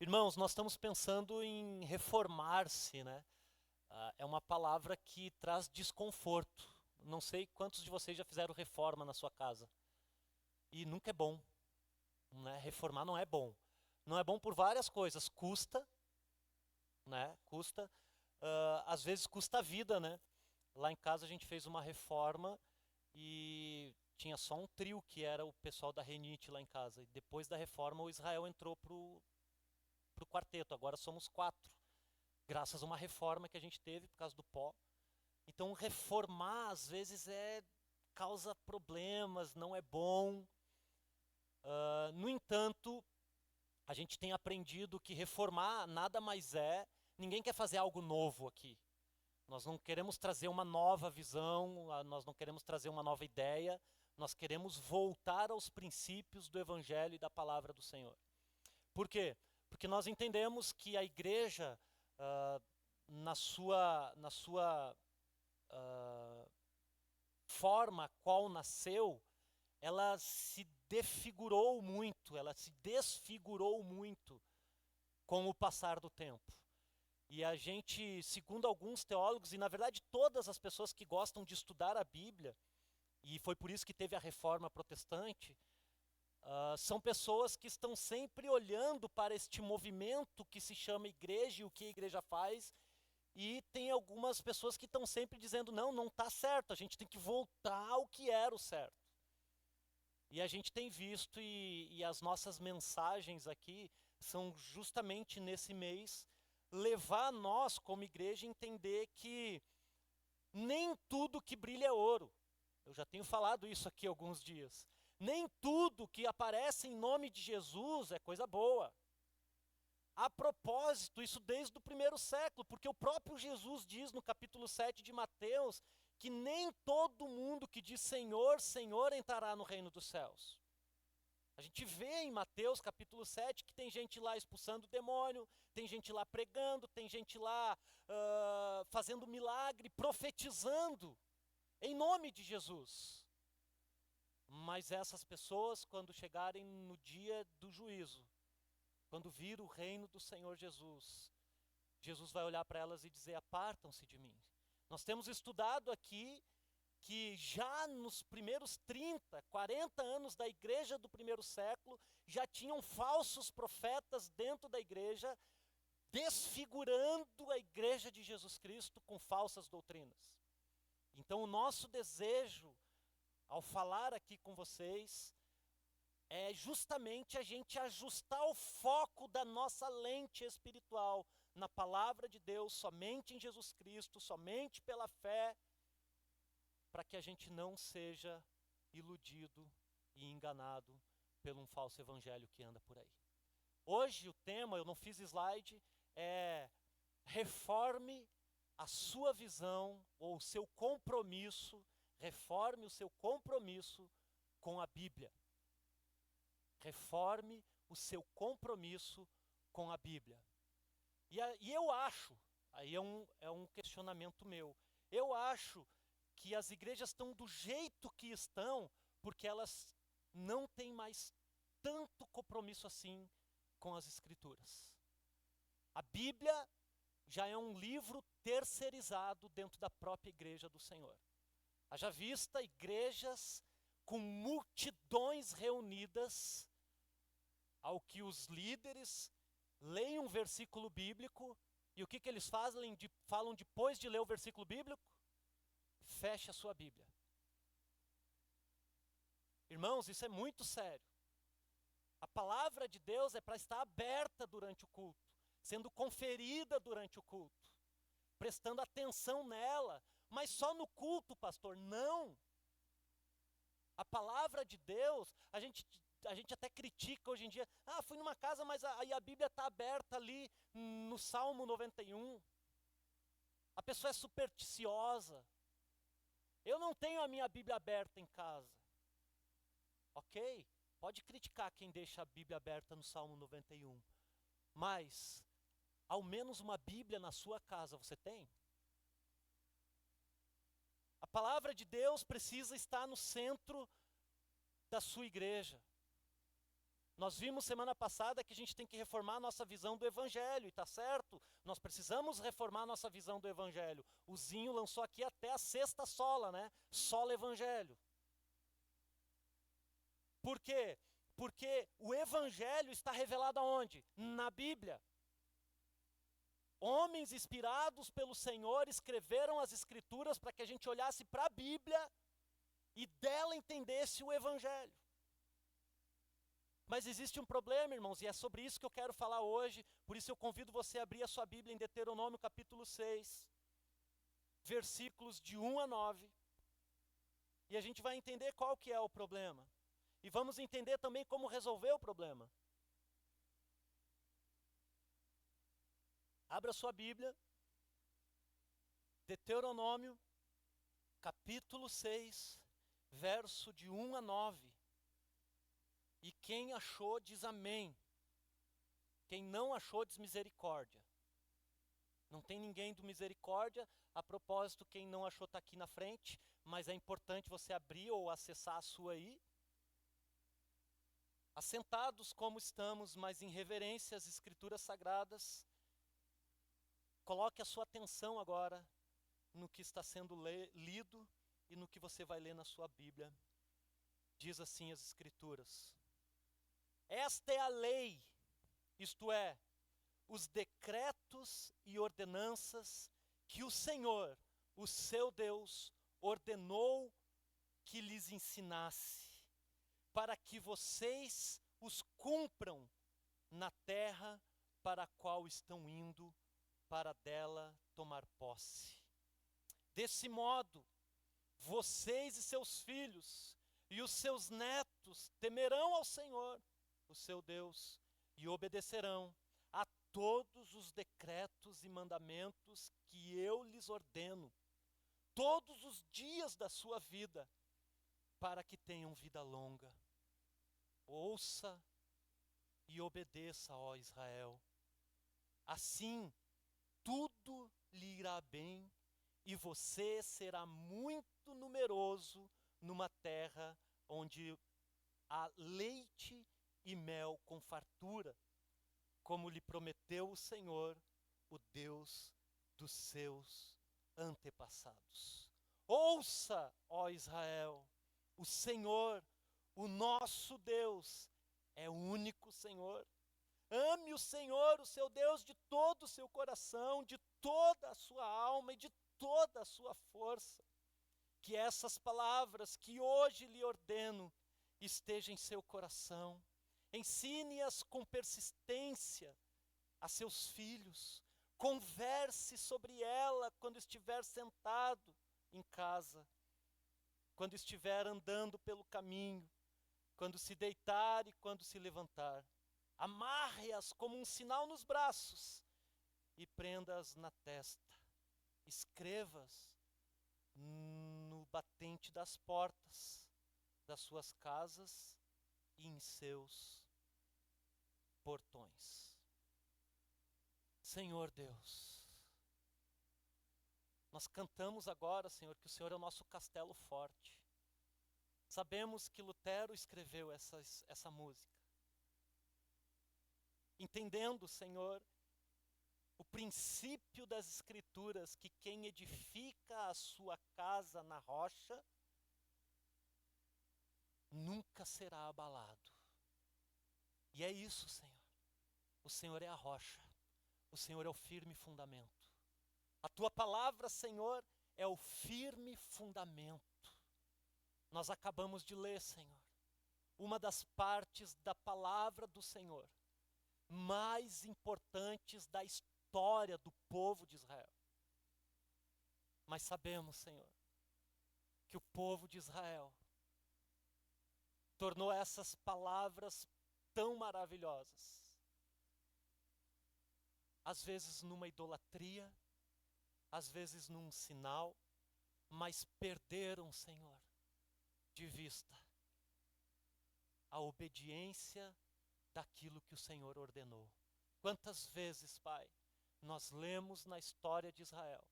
Irmãos, nós estamos pensando em reformar-se, né? É uma palavra que traz desconforto. Não sei quantos de vocês já fizeram reforma na sua casa. E nunca é bom, né? Reformar não é bom. Não é bom por várias coisas. Custa, né? Custa. Às vezes custa a vida, né? Lá em casa a gente fez uma reforma e tinha só um trio que era o pessoal da Renite lá em casa. E depois da reforma o Israel entrou pro quarteto. Agora somos 4. Graças a uma reforma que a gente teve por causa do pó. Então, reformar às vezes causa problemas, não é bom. No entanto, a gente tem aprendido que reformar nada mais é. Ninguém quer fazer algo novo aqui. Nós não queremos trazer uma nova visão, nós não queremos trazer uma nova ideia. Nós queremos voltar aos princípios do Evangelho e da palavra do Senhor. Por quê? Porque nós entendemos que a igreja, na sua forma a qual nasceu, ela se defigurou muito, ela se desfigurou muito com o passar do tempo. E a gente, segundo alguns teólogos, e na verdade todas as pessoas que gostam de estudar a Bíblia, e foi por isso que teve a reforma protestante, são pessoas que estão sempre olhando para este movimento que se chama igreja e o que a igreja faz. E tem algumas pessoas que estão sempre dizendo, não, não está certo, a gente tem que voltar ao que era o certo. E a gente tem visto, e as nossas mensagens aqui são justamente nesse mês, levar nós como igreja a entender que nem tudo que brilha é ouro. Eu já tenho falado isso aqui alguns dias. Nem tudo que aparece em nome de Jesus é coisa boa. A propósito, isso desde o primeiro século, porque o próprio Jesus diz no capítulo 7 de Mateus que nem todo mundo que diz Senhor, Senhor entrará no reino dos céus. A gente vê em Mateus capítulo 7 que tem gente lá expulsando o demônio, tem gente lá pregando, tem gente lá fazendo milagre, profetizando em nome de Jesus. Mas essas pessoas, quando chegarem no dia do juízo, quando vir o reino do Senhor Jesus, Jesus vai olhar para elas e dizer: apartam-se de mim. Nós temos estudado aqui que já nos primeiros 30, 40 anos da igreja do primeiro século, já tinham falsos profetas dentro da igreja, desfigurando a igreja de Jesus Cristo com falsas doutrinas. Então, o nosso desejo, ao falar aqui com vocês, é justamente a gente ajustar o foco da nossa lente espiritual na palavra de Deus, somente em Jesus Cristo, somente pela fé, para que a gente não seja iludido e enganado por um falso evangelho que anda por aí. Hoje o tema, eu não fiz slide, é reforme a sua visão ou o seu compromisso, reforme o seu compromisso com a Bíblia. Reforme o seu compromisso com a Bíblia. E eu acho, aí é um questionamento meu, eu acho que as igrejas estão do jeito que estão porque elas não têm mais tanto compromisso assim com as Escrituras. A Bíblia já é um livro terceirizado dentro da própria igreja do Senhor. Haja vista igrejas com multidões reunidas, ao que os líderes leem um versículo bíblico, e o que eles fazem? Falam depois de ler o versículo bíblico? Feche a sua Bíblia. Irmãos, isso é muito sério. A palavra de Deus é para estar aberta durante o culto, sendo conferida durante o culto, prestando atenção nela, mas só no culto, pastor, não. A palavra de Deus, a gente até critica hoje em dia. Ah, fui numa casa, mas aí a Bíblia está aberta ali no Salmo 91. A pessoa é supersticiosa. Eu não tenho a minha Bíblia aberta em casa. Ok, pode criticar quem deixa a Bíblia aberta no Salmo 91. Mas, ao menos uma Bíblia na sua casa você tem? A palavra de Deus precisa estar no centro da sua igreja. Nós vimos semana passada que a gente tem que reformar a nossa visão do Evangelho, e tá certo? Nós precisamos reformar a nossa visão do Evangelho. O Zinho lançou aqui até a sexta sola, né? Sola Evangelho. Por quê? Porque o Evangelho está revelado aonde? Na Bíblia. Homens inspirados pelo Senhor escreveram as Escrituras para que a gente olhasse para a Bíblia e dela entendesse o Evangelho. Mas existe um problema, irmãos, e é sobre isso que eu quero falar hoje. Por isso eu convido você a abrir a sua Bíblia em Deuteronômio capítulo 6, versículos de 1 a 9. E a gente vai entender qual que é o problema. E vamos entender também como resolver o problema. Abra sua Bíblia, Deuteronômio capítulo 6, verso de 1 a 9. E quem achou diz amém. Quem não achou diz misericórdia. Não tem ninguém do misericórdia. A propósito, quem não achou está aqui na frente, mas é importante você abrir ou acessar a sua aí. Assentados como estamos, mas em reverência às Escrituras Sagradas, coloque a sua atenção agora no que está sendo lido e no que você vai ler na sua Bíblia. Diz assim as Escrituras: esta é a lei, isto é, os decretos e ordenanças que o Senhor, o seu Deus, ordenou que lhes ensinasse, para que vocês os cumpram na terra para a qual estão indo, para dela tomar posse. Desse modo, vocês e seus filhos e os seus netos temerão ao Senhor, o seu Deus, e obedecerão a todos os decretos e mandamentos que eu lhes ordeno, todos os dias da sua vida, para que tenham vida longa. Ouça e obedeça, ó Israel. Assim, tudo lhe irá bem e você será muito numeroso numa terra onde há leite e mel com fartura, como lhe prometeu o Senhor, o Deus dos seus antepassados. Ouça, ó Israel, o Senhor, o nosso Deus, é o único Senhor. Ame o Senhor, o seu Deus, de todo o seu coração, de toda a sua alma e de toda a sua força. Que essas palavras que hoje lhe ordeno estejam em seu coração. Ensine-as com persistência a seus filhos. Converse sobre ela quando estiver sentado em casa, quando estiver andando pelo caminho, quando se deitar e quando se levantar. Amarre-as como um sinal nos braços e prenda-as na testa. Escreva-as no batente das portas das suas casas e em seus portões. Senhor Deus, nós cantamos agora, Senhor, que o Senhor é o nosso castelo forte. Sabemos que Lutero escreveu essa música. Entendendo, Senhor, o princípio das Escrituras, que quem edifica a sua casa na rocha, nunca será abalado. E é isso, Senhor. O Senhor é a rocha. O Senhor é o firme fundamento. A tua palavra, Senhor, é o firme fundamento. Nós acabamos de ler, Senhor, uma das partes da palavra do Senhor mais importantes da história do povo de Israel. Mas sabemos, Senhor, que o povo de Israel tornou essas palavras tão maravilhosas, às vezes numa idolatria, às vezes num sinal, mas perderam, Senhor, de vista a obediência daquilo que o Senhor ordenou. Quantas vezes, Pai, nós lemos na história de Israel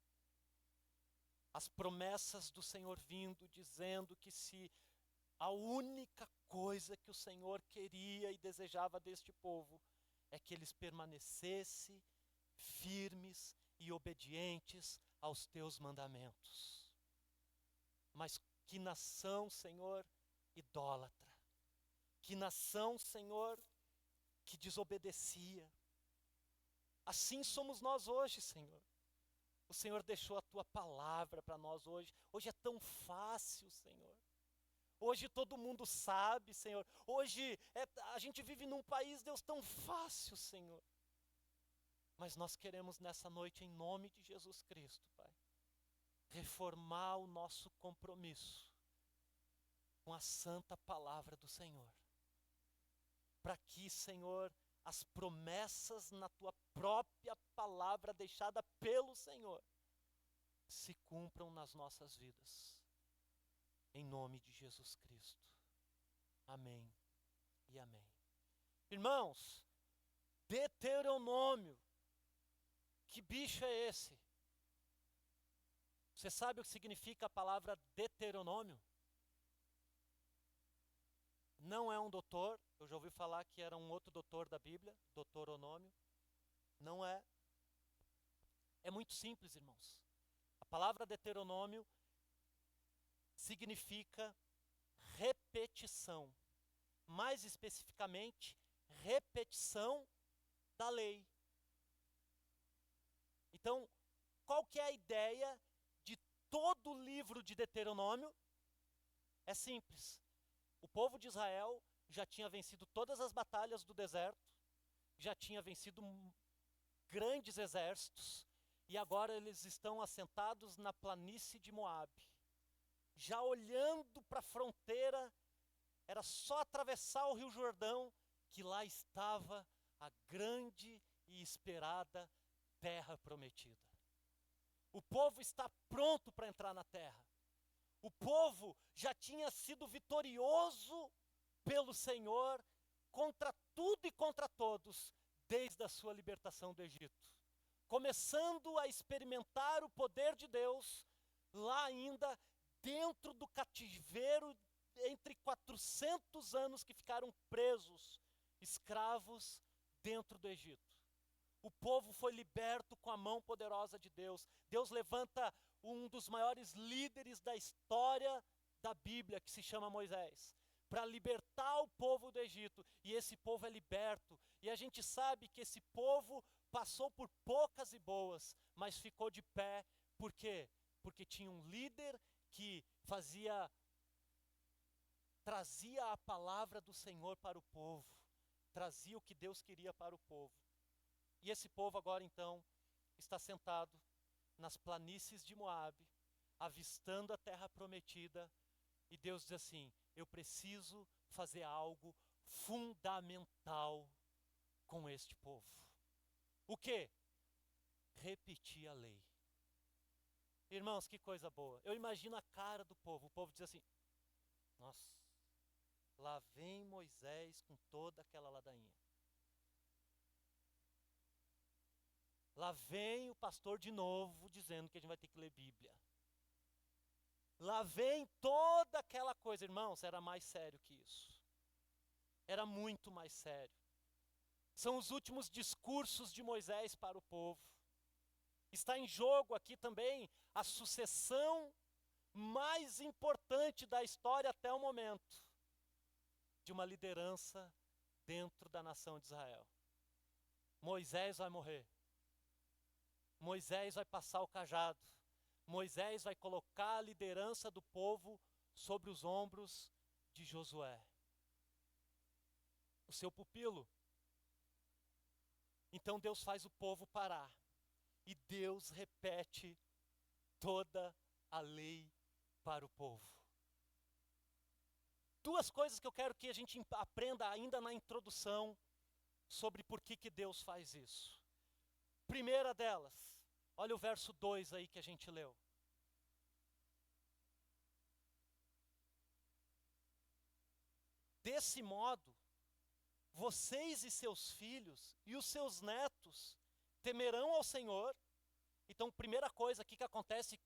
as promessas do Senhor vindo, dizendo que se A única coisa que o Senhor queria e desejava deste povo é que eles permanecessem firmes e obedientes aos teus mandamentos. Mas que nação, Senhor, idólatra. Que nação, Senhor, que desobedecia. Assim somos nós hoje, Senhor. O Senhor deixou a tua palavra para nós hoje. Hoje é tão fácil, Senhor. Hoje todo mundo sabe, Senhor. Hoje a gente vive num país, Deus, tão fácil, Senhor. Mas nós queremos nessa noite, em nome de Jesus Cristo, Pai, reformar o nosso compromisso com a santa palavra do Senhor. Para que, Senhor, as promessas na tua própria palavra deixada pelo Senhor se cumpram nas nossas vidas. Em nome de Jesus Cristo. Amém e amém. Irmãos, Deuteronômio. Que bicho é esse? Você sabe o que significa a palavra Deuteronômio? Não é um doutor, eu já ouvi falar que era um outro doutor da Bíblia, Deuteronômio. Não é. É muito simples, irmãos. A palavra Deuteronômio significa repetição. Mais especificamente, repetição da lei. Então, qual que é a ideia de todo o livro de Deuteronômio? É simples. O povo de Israel já tinha vencido todas as batalhas do deserto, já tinha vencido grandes exércitos, e agora eles estão assentados na planície de Moabe. Já olhando para a fronteira, era só atravessar o Rio Jordão, que lá estava a grande e esperada terra prometida. O povo está pronto para entrar na terra. O povo já tinha sido vitorioso pelo Senhor contra tudo e contra todos, desde a sua libertação do Egito. Começando a experimentar o poder de Deus, lá ainda dentro do cativeiro, entre 400 anos que ficaram presos, escravos dentro do Egito. O povo foi liberto com a mão poderosa de Deus. Deus levanta um dos maiores líderes da história da Bíblia, que se chama Moisés, para libertar o povo do Egito. E esse povo é liberto. E a gente sabe que esse povo passou por poucas e boas, mas ficou de pé. Por quê? Porque tinha um líder que trazia a palavra do Senhor para o povo. Trazia o que Deus queria para o povo. E esse povo agora então está sentado nas planícies de Moabe, avistando a terra prometida, e Deus diz assim: eu preciso fazer algo fundamental com este povo. O quê? Repetir a lei. Irmãos, que coisa boa. Eu imagino a cara do povo. O povo diz assim: nossa, lá vem Moisés com toda aquela ladainha. Lá vem o pastor de novo dizendo que a gente vai ter que ler Bíblia. Lá vem toda aquela coisa. Irmãos, era mais sério que isso. Era muito mais sério. São os últimos discursos de Moisés para o povo. Está em jogo aqui também a sucessão mais importante da história até o momento, de uma liderança dentro da nação de Israel. Moisés vai morrer. Moisés vai passar o cajado. Moisés vai colocar a liderança do povo sobre os ombros de Josué, o seu pupilo. Então Deus faz o povo parar. E Deus repete toda a lei para o povo. Duas coisas que eu quero que a gente aprenda ainda na introdução sobre por que Deus faz isso. Primeira delas, olha o verso 2 aí que a gente leu. Desse modo, vocês e seus filhos e os seus netos temerão ao Senhor. Então, primeira coisa aqui que acontece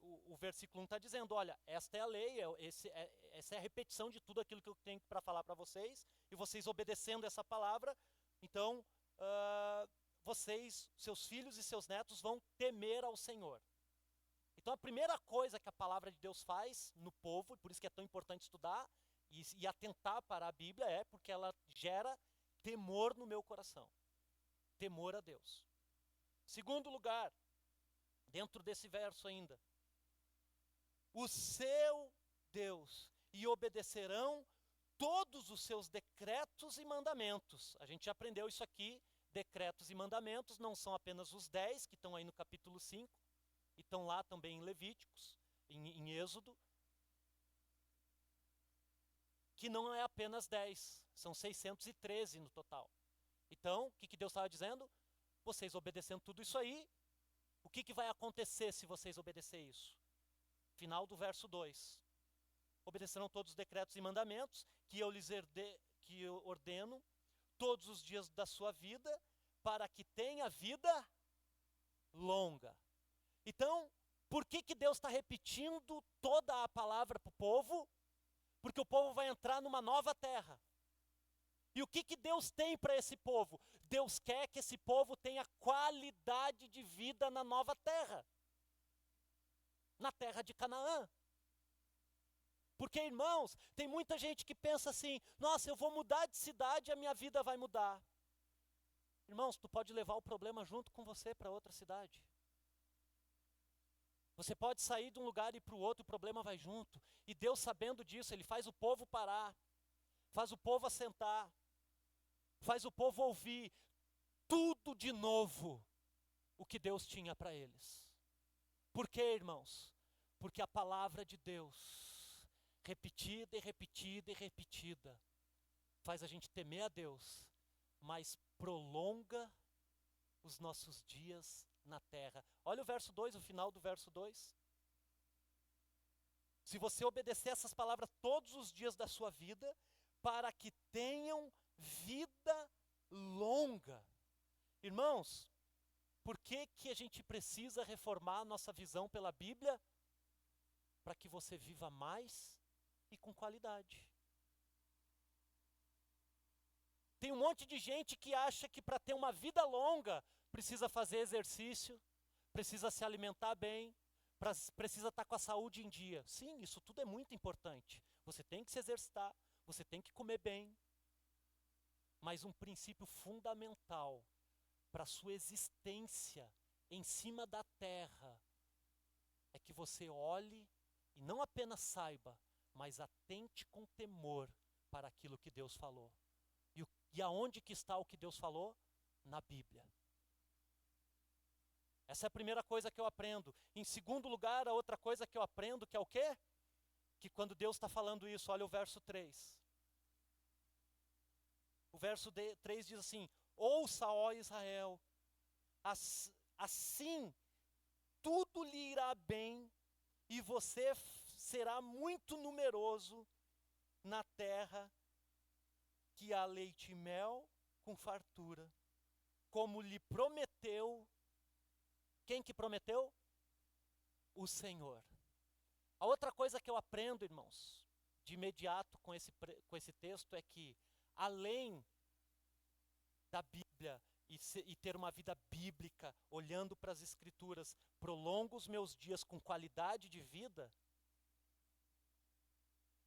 o versículo 1 está dizendo, olha, esta é a lei, essa é a repetição de tudo aquilo que eu tenho para falar para vocês, e vocês obedecendo essa palavra, então vocês, seus filhos e seus netos vão temer ao Senhor. Então a primeira coisa que a palavra de Deus faz no povo, e por isso que é tão importante estudar e atentar para a Bíblia, é porque ela gera temor no meu coração. Temor a Deus. Segundo lugar, dentro desse verso ainda, o seu Deus, e obedecerão todos os seus decretos e mandamentos. A gente já aprendeu isso aqui, decretos e mandamentos, não são apenas os 10, que estão aí no capítulo 5, e estão lá também em Levíticos, em Êxodo, que não é apenas 10, são 613 no total. Então, o que Deus estava dizendo? Vocês obedecendo tudo isso aí, o que vai acontecer se vocês obedecerem isso? Final do verso 2. Obedecerão todos os decretos e mandamentos que eu ordeno todos os dias da sua vida, para que tenha vida longa. Então, por que Deus está repetindo toda a palavra para o povo? Porque o povo vai entrar numa nova terra. E o que Deus tem para esse povo? Deus quer que esse povo tenha qualidade de vida na nova terra. Na terra de Canaã. Porque, irmãos, tem muita gente que pensa assim, nossa, eu vou mudar de cidade e a minha vida vai mudar. Irmãos, tu pode levar o problema junto com você para outra cidade. Você pode sair de um lugar e ir para o outro, o problema vai junto. E Deus, sabendo disso, Ele faz o povo parar, faz o povo assentar, faz o povo ouvir tudo de novo o que Deus tinha para eles. Por quê, irmãos? Porque a palavra de Deus, repetida e repetida e repetida, faz a gente temer a Deus, mas prolonga os nossos dias na terra. Olha o verso 2, o final do verso 2. Se você obedecer essas palavras todos os dias da sua vida, para que tenham vida longa. Irmãos, por que a gente precisa reformar a nossa visão pela Bíblia? Para que você viva mais e com qualidade. Tem um monte de gente que acha que para ter uma vida longa, precisa fazer exercício, precisa se alimentar bem, precisa estar com a saúde em dia. Sim, isso tudo é muito importante. Você tem que se exercitar, você tem que comer bem. Mas um princípio fundamental para a sua existência em cima da terra é que você olhe e não apenas saiba, mas atente com temor para aquilo que Deus falou. E aonde que está o que Deus falou? Na Bíblia. Essa é a primeira coisa que eu aprendo. Em segundo lugar, a outra coisa que eu aprendo, que é o quê? Que quando Deus está falando isso, olha o verso 3. O verso 3 diz assim, ouça, ó Israel, assim tudo lhe irá bem e você será muito numeroso na terra que há leite e mel com fartura, como lhe prometeu. Quem que prometeu? O Senhor. A outra coisa que eu aprendo, irmãos, de imediato com esse texto é que, além da Bíblia e ter uma vida bíblica, olhando para as Escrituras, prolongo os meus dias com qualidade de vida,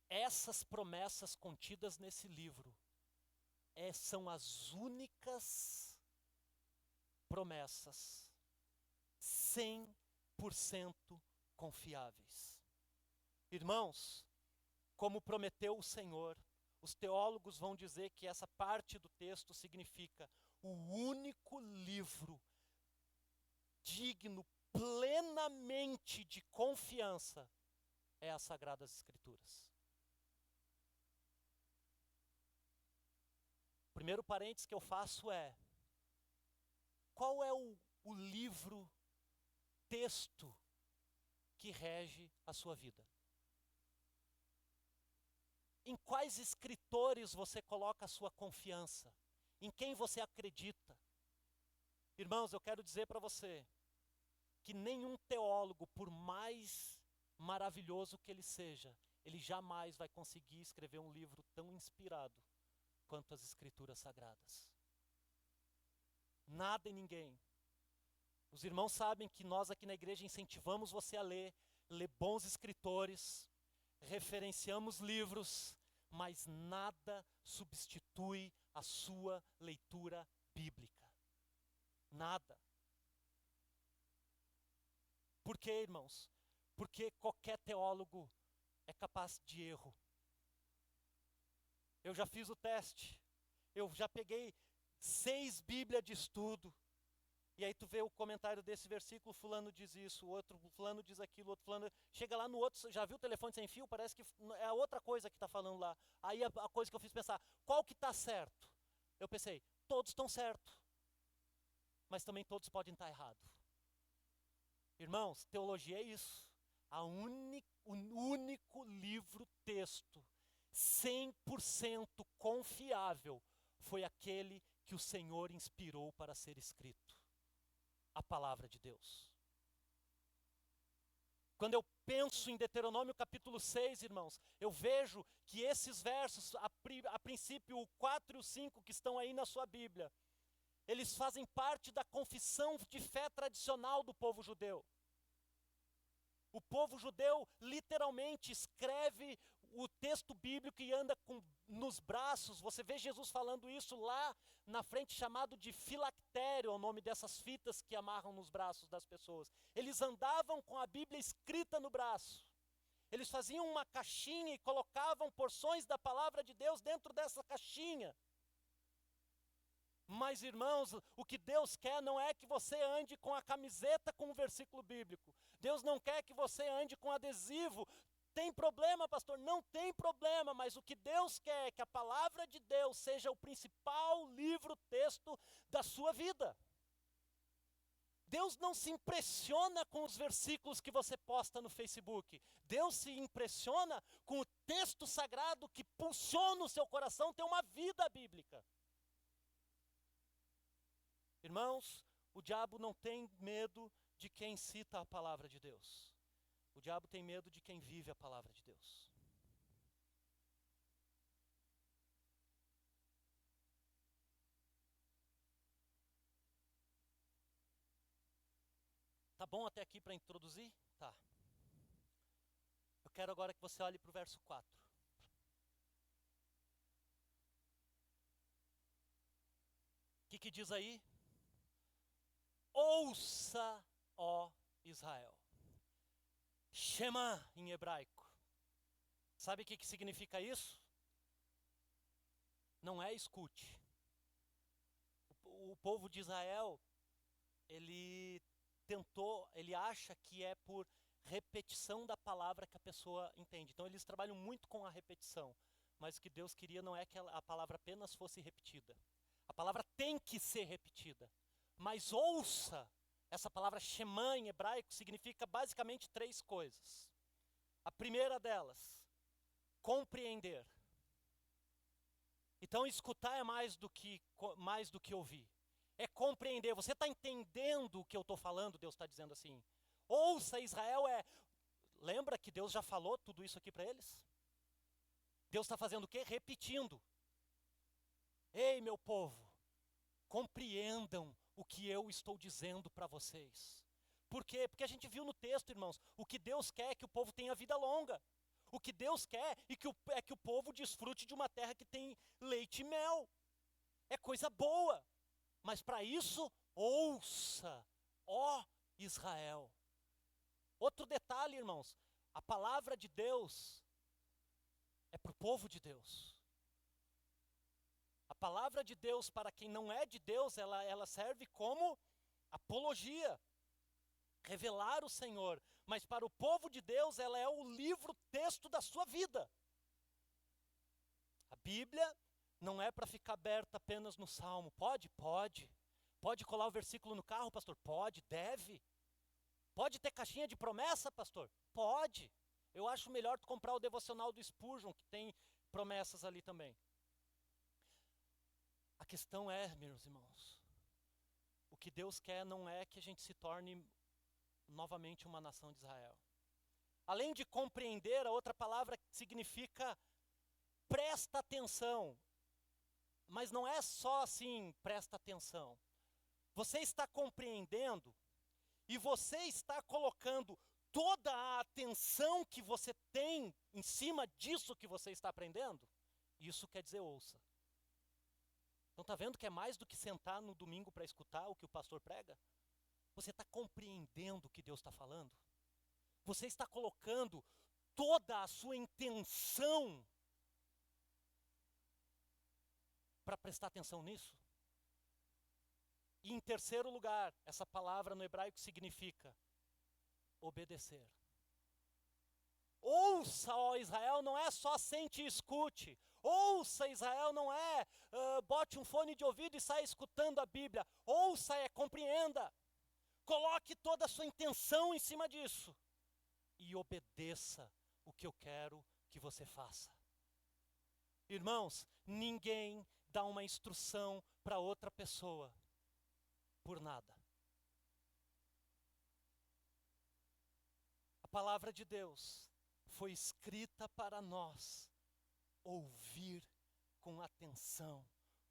essas promessas contidas nesse livro são as únicas promessas 100% confiáveis. Irmãos, como prometeu o Senhor, os teólogos vão dizer que essa parte do texto significa o único livro digno plenamente de confiança é as Sagradas Escrituras. O primeiro parênteses que eu faço é, qual é o livro, texto que rege a sua vida? Em quais escritores você coloca a sua confiança? Em quem você acredita? Irmãos, eu quero dizer para você que nenhum teólogo, por mais maravilhoso que ele seja, ele jamais vai conseguir escrever um livro tão inspirado quanto as Escrituras Sagradas. Nada e ninguém. Os irmãos sabem que nós aqui na igreja incentivamos você a ler bons escritores, referenciamos livros, mas nada substitui a sua leitura bíblica. Nada. Por quê, irmãos? Porque qualquer teólogo é capaz de erro. Eu já fiz o teste. Eu já peguei 6 Bíblias de estudo. E aí tu vê o comentário desse versículo, fulano diz isso, o outro fulano diz aquilo, outro fulano... Chega lá no outro, já viu o telefone sem fio? Parece que é a outra coisa que está falando lá. Aí a coisa que eu fiz pensar, qual que está certo? Eu pensei, todos estão certos. Mas também todos podem estar errados. Irmãos, teologia é isso. O único livro texto 100% confiável foi aquele que o Senhor inspirou para ser escrito. A palavra de Deus. Quando eu penso em Deuteronômio capítulo 6, irmãos, eu vejo que esses versos, a princípio o 4 e o 5 que estão aí na sua Bíblia, eles fazem parte da confissão de fé tradicional do povo judeu. O povo judeu literalmente escreve o texto bíblico e anda nos braços. Você vê Jesus falando isso lá na frente, chamado de filactério, é o nome dessas fitas que amarram nos braços das pessoas. Eles andavam com a Bíblia escrita no braço. Eles faziam uma caixinha e colocavam porções da palavra de Deus dentro dessa caixinha. Mas, irmãos, o que Deus quer não é que você ande com a camiseta com um versículo bíblico. Deus não quer que você ande com adesivo. Tem problema, pastor? Não tem problema, mas o que Deus quer é que a palavra de Deus seja o principal livro, texto da sua vida. Deus não se impressiona com os versículos que você posta no Facebook. Deus se impressiona com o texto sagrado que pulsiona o seu coração, ter uma vida bíblica. Irmãos, o diabo não tem medo de quem cita a palavra de Deus. O diabo tem medo de quem vive a palavra de Deus. Tá bom até aqui para introduzir? Tá. Eu quero agora que você olhe para o verso 4. O que diz aí? Ouça, ó Israel. Shema em hebraico. Sabe o que significa isso? Não é escute. O povo de Israel, ele acha que é por repetição da palavra que a pessoa entende. Então eles trabalham muito com a repetição. Mas o que Deus queria não é que a palavra apenas fosse repetida. A palavra tem que ser repetida. Mas ouça, essa palavra Shema em hebraico significa basicamente 3 coisas. A primeira delas, compreender. Então escutar é mais do que ouvir. É compreender. Você está entendendo o que eu estou falando? Deus está dizendo assim. Ouça, Israel Lembra que Deus já falou tudo isso aqui para eles? Deus está fazendo o quê? Repetindo. Ei, meu povo, compreendam o que eu estou dizendo para vocês. Por quê? Porque a gente viu no texto, irmãos, o que Deus quer é que o povo tenha vida longa. O que Deus quer é que o povo desfrute de uma terra que tem leite e mel. É coisa boa. Mas para isso, ouça, ó Israel. Outro detalhe, irmãos, a palavra de Deus é para o povo de Deus. A palavra de Deus, para quem não é de Deus, ela serve como apologia, revelar o Senhor. Mas para o povo de Deus, ela é o livro, texto da sua vida. A Bíblia não é para ficar aberta apenas no Salmo. Pode? Pode. Pode colar o versículo no carro, pastor? Pode, deve. Pode ter caixinha de promessa, pastor? Pode. Eu acho melhor tu comprar o devocional do Spurgeon, que tem promessas ali também. A questão é, meus irmãos, o que Deus quer não é que a gente se torne novamente uma nação de Israel. Além de compreender, a outra palavra significa presta atenção. Mas não é só assim, presta atenção. Você está compreendendo e você está colocando toda a atenção que você tem em cima disso que você está aprendendo. Isso quer dizer ouça. Então está vendo que é mais do que sentar no domingo para escutar o que o pastor prega? Você está compreendendo o que Deus está falando? Você está colocando toda a sua intenção para prestar atenção nisso? E em terceiro lugar, essa palavra no hebraico significa obedecer. Ouça, ó Israel, não é só sente e escute. Ouça, Israel, não é bote um fone de ouvido e saia escutando a Bíblia. Ouça, compreenda. Coloque toda a sua intenção em cima disso. E obedeça o que eu quero que você faça. Irmãos, ninguém dá uma instrução para outra pessoa por nada. A palavra de Deus foi escrita para nós ouvir com atenção,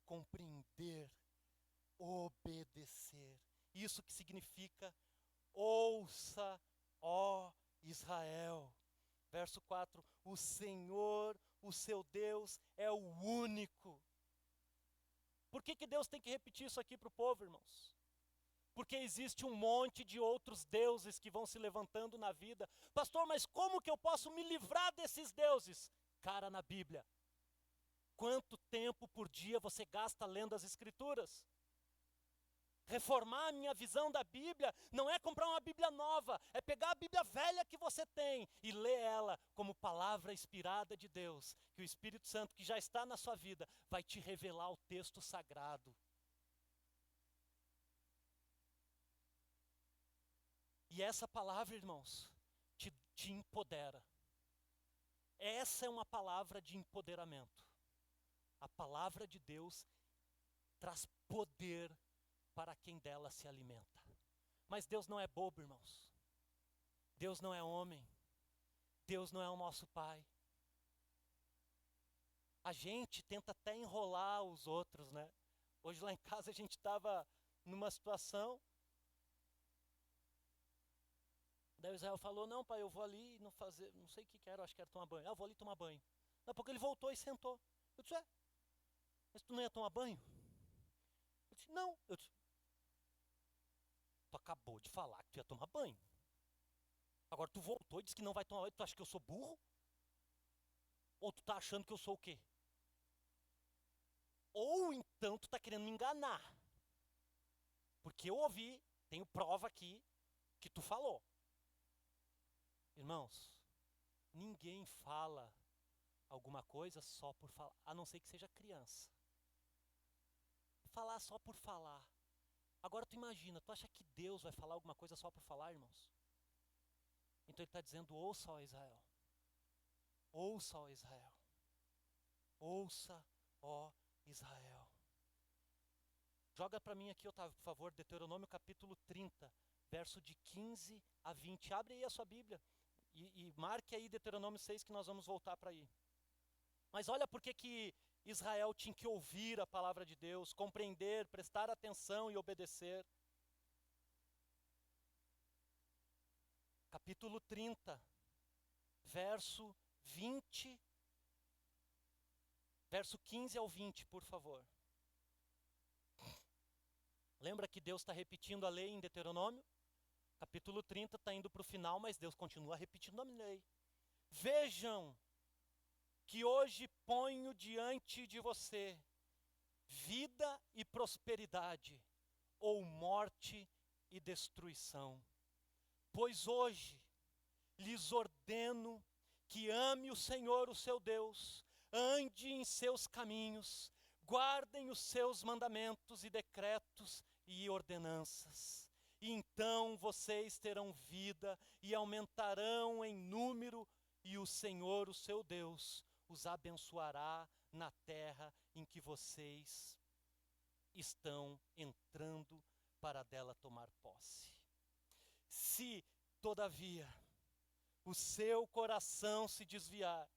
compreender, obedecer. Isso que significa ouça, ó Israel. Verso 4, o Senhor, o seu Deus, é o único. Por que Deus tem que repetir isso aqui para o povo, irmãos? Porque existe um monte de outros deuses que vão se levantando na vida. Pastor, mas como que eu posso me livrar desses deuses? Cara, na Bíblia. Quanto tempo por dia você gasta lendo as Escrituras? Reformar a minha visão da Bíblia não é comprar uma Bíblia nova, é pegar a Bíblia velha que você tem e ler ela como palavra inspirada de Deus, que o Espírito Santo que já está na sua vida vai te revelar o texto sagrado. E essa palavra, irmãos, te empodera. Essa é uma palavra de empoderamento. A palavra de Deus traz poder para quem dela se alimenta. Mas Deus não é bobo, irmãos. Deus não é homem. Deus não é o nosso Pai. A gente tenta até enrolar os outros, né? Hoje lá em casa a gente estava numa situação. Daí o Israel falou, não pai, eu vou ali não fazer, não sei o que era, acho que era tomar banho. Eu vou ali tomar banho. Daqui a pouco ele voltou e sentou. Eu disse, mas tu não ia tomar banho? Eu disse, não. Eu disse, tu acabou de falar que tu ia tomar banho. Agora tu voltou e disse que não vai tomar banho. Tu acha que eu sou burro? Ou tu tá achando que eu sou o quê? Ou então tu tá querendo me enganar. Porque eu ouvi, tenho prova aqui, que tu falou. Irmãos, ninguém fala alguma coisa só por falar, a não ser que seja criança. Falar só por falar. Agora tu imagina, tu acha que Deus vai falar alguma coisa só por falar, irmãos? Então ele está dizendo, ouça, ó Israel. Ouça, ó Israel. Ouça, ó Israel. Joga para mim aqui, Otávio, por favor, Deuteronômio capítulo 30, verso de 15 a 20. Abre aí a sua Bíblia e marque aí Deuteronômio 6 que nós vamos voltar para aí. Mas olha por que Israel tinha que ouvir a palavra de Deus, compreender, prestar atenção e obedecer. Capítulo 30, verso 20, verso 15 ao 20, por favor. Lembra que Deus está repetindo a lei em Deuteronômio? Capítulo 30 está indo para o final, mas Deus continua repetindo a lei. Vejam que hoje ponho diante de você vida e prosperidade, ou morte e destruição. Pois hoje lhes ordeno que ame o Senhor, o seu Deus, ande em seus caminhos, guardem os seus mandamentos e decretos e ordenanças. E então vocês terão vida e aumentarão em número, e o Senhor, o seu Deus, os abençoará na terra em que vocês estão entrando para dela tomar posse. Se, todavia, o seu coração se desviar,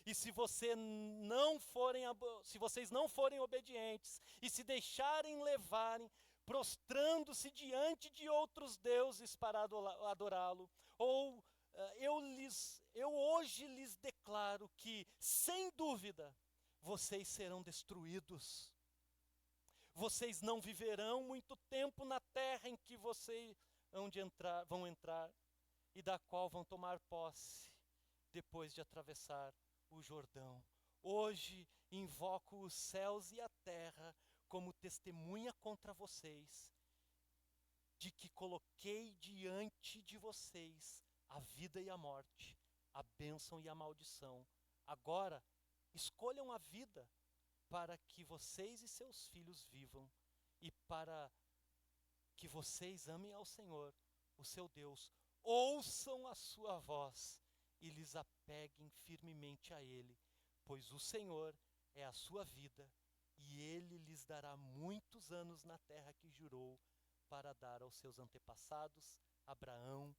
e se vocês não forem obedientes, e se deixarem levarem, prostrando-se diante de outros deuses para adorá-lo, ou eu hoje lhes declaro que, sem dúvida, vocês serão destruídos. Vocês não viverão muito tempo na terra em que vocês vão entrar e da qual vão tomar posse depois de atravessar o Jordão. Hoje invoco os céus e a terra como testemunha contra vocês, de que coloquei diante de vocês a vida e a morte, a bênção e a maldição. Agora, escolham a vida para que vocês e seus filhos vivam, e para que vocês amem ao Senhor, o seu Deus. Ouçam a sua voz e lhes apeguem firmemente a Ele, pois o Senhor é a sua vida, e Ele lhes dará muitos anos na terra que jurou para dar aos seus antepassados, Abraão,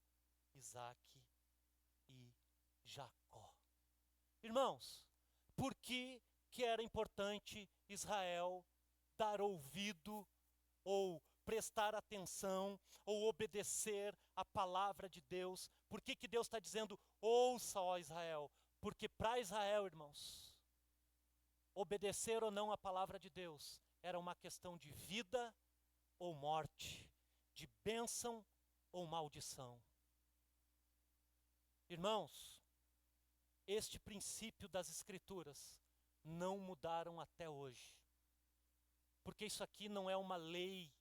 Isaque e Jacó. Irmãos, por que era importante Israel dar ouvido ou prestar atenção ou obedecer a palavra de Deus? Por que Deus está dizendo, ouça, ó Israel? Porque para Israel, irmãos, obedecer ou não a palavra de Deus era uma questão de vida ou morte, de bênção ou maldição. Irmãos, este princípio das Escrituras não mudaram até hoje. Porque isso aqui não é uma lei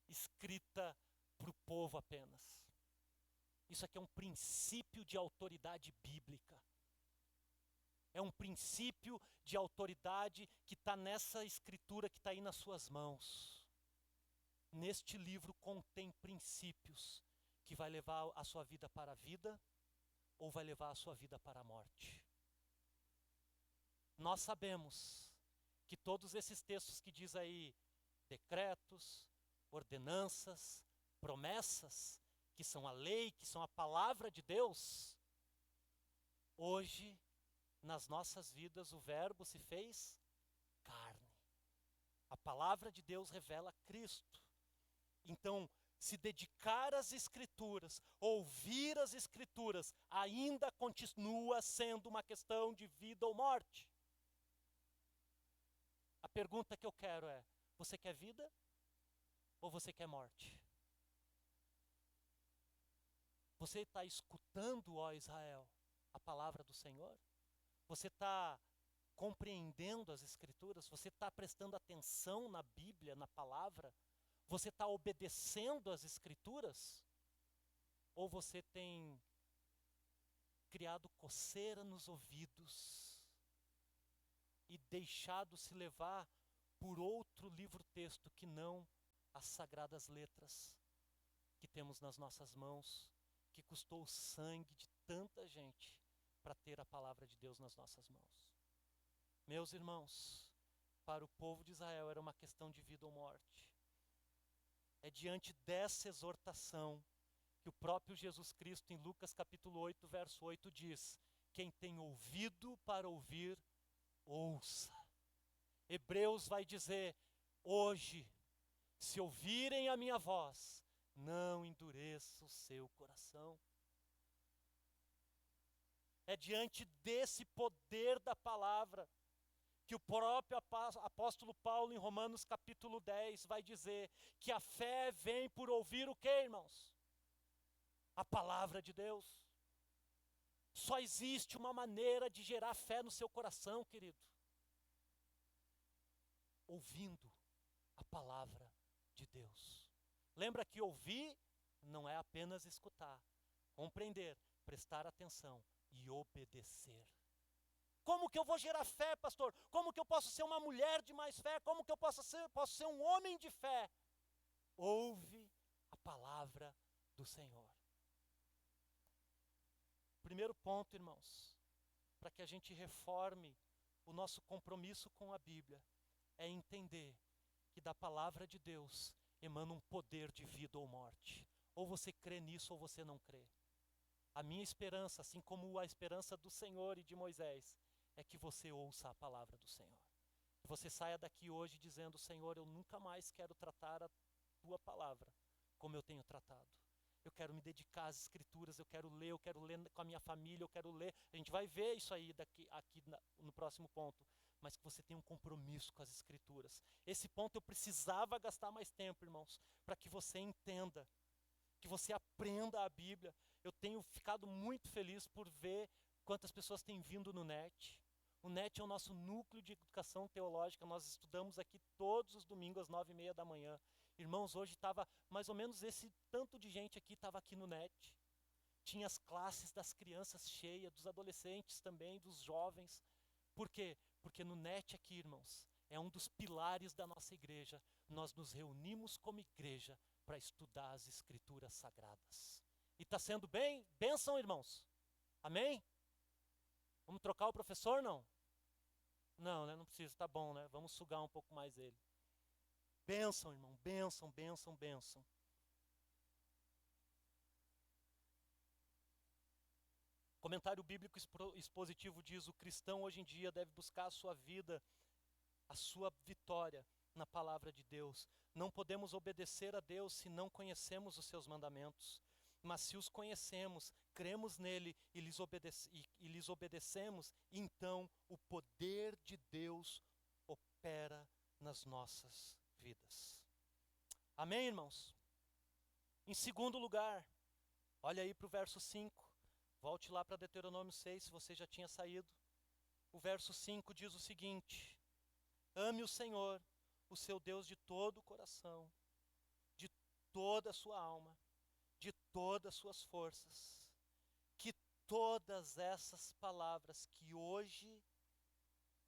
escrita para o povo apenas. Isso aqui é um princípio de autoridade bíblica. É um princípio de autoridade que está nessa escritura que está aí nas suas mãos. Neste livro contém princípios que vai levar a sua vida para a vida ou vai levar a sua vida para a morte. Nós sabemos que todos esses textos que diz aí, decretos, ordenanças, promessas, que são a lei, que são a palavra de Deus, hoje, nas nossas vidas, o verbo se fez carne. A palavra de Deus revela Cristo. Então, se dedicar às Escrituras, ouvir as Escrituras, ainda continua sendo uma questão de vida ou morte. A pergunta que eu quero é, você quer vida ou você quer morte? Você está escutando, ó Israel, a palavra do Senhor? Você está compreendendo as Escrituras? Você está prestando atenção na Bíblia, na palavra? Você está obedecendo às Escrituras? Ou você tem criado coceira nos ouvidos e deixado se levar por outro livro-texto que não as sagradas letras que temos nas nossas mãos, que custou o sangue de tanta gente para ter a palavra de Deus nas nossas mãos? Meus irmãos, para o povo de Israel era uma questão de vida ou morte. É diante dessa exortação que o próprio Jesus Cristo, em Lucas capítulo 8, verso 8, diz: quem tem ouvido para ouvir, ouça. Hebreus vai dizer: hoje, se ouvirem a minha voz, não endureça o seu coração. É diante desse poder da palavra que o próprio apóstolo Paulo, em Romanos capítulo 10, vai dizer que a fé vem por ouvir o quê, irmãos? A palavra de Deus. Só existe uma maneira de gerar fé no seu coração, querido: ouvindo a palavra de Deus. Lembra que ouvir não é apenas escutar, compreender, prestar atenção e obedecer. Como que eu vou gerar fé, pastor? Como que eu posso ser uma mulher de mais fé? Como que eu posso ser um homem de fé? Ouve a palavra do Senhor. Primeiro ponto, irmãos, para que a gente reforme o nosso compromisso com a Bíblia, é entender que da palavra de Deus emana um poder de vida ou morte. Ou você crê nisso ou você não crê. A minha esperança, assim como a esperança do Senhor e de Moisés, é que você ouça a palavra do Senhor. Que você saia daqui hoje dizendo: Senhor, eu nunca mais quero tratar a tua palavra como eu tenho tratado. Eu quero me dedicar às escrituras, eu quero ler com a minha família, eu quero ler. A gente vai ver isso aí no próximo ponto. Mas que você tenha um compromisso com as escrituras. Esse ponto eu precisava gastar mais tempo, irmãos, para que você entenda, que você aprenda a Bíblia. Eu tenho ficado muito feliz por ver quantas pessoas têm vindo no NET. O NET é o nosso núcleo de educação teológica. Nós estudamos aqui todos os domingos às 9h30 da manhã. Irmãos, hoje estava mais ou menos esse tanto de gente aqui estava aqui no NET. Tinha as classes das crianças cheias, dos adolescentes também, dos jovens. Por quê? Porque no NET aqui, irmãos, é um dos pilares da nossa igreja. Nós nos reunimos como igreja para estudar as escrituras sagradas. E está sendo bênção, irmãos? Amém? Vamos trocar o professor, não? Não, né? Não precisa, tá bom, né? Vamos sugar um pouco mais ele. Bênção, irmão, bênção, bênção, bênção. Comentário bíblico expositivo diz: o cristão hoje em dia deve buscar a sua vida, a sua vitória na palavra de Deus. Não podemos obedecer a Deus se não conhecemos os seus mandamentos. Mas se os conhecemos, cremos nele e lhes obedecemos, então o poder de Deus opera nas nossas vidas. Amém, irmãos? Em segundo lugar, olha aí para o verso 5. Volte lá para Deuteronômio 6, se você já tinha saído. O verso 5 diz o seguinte: ame o Senhor, o seu Deus, de todo o coração, de toda a sua alma, de todas as suas forças. Que todas essas palavras que hoje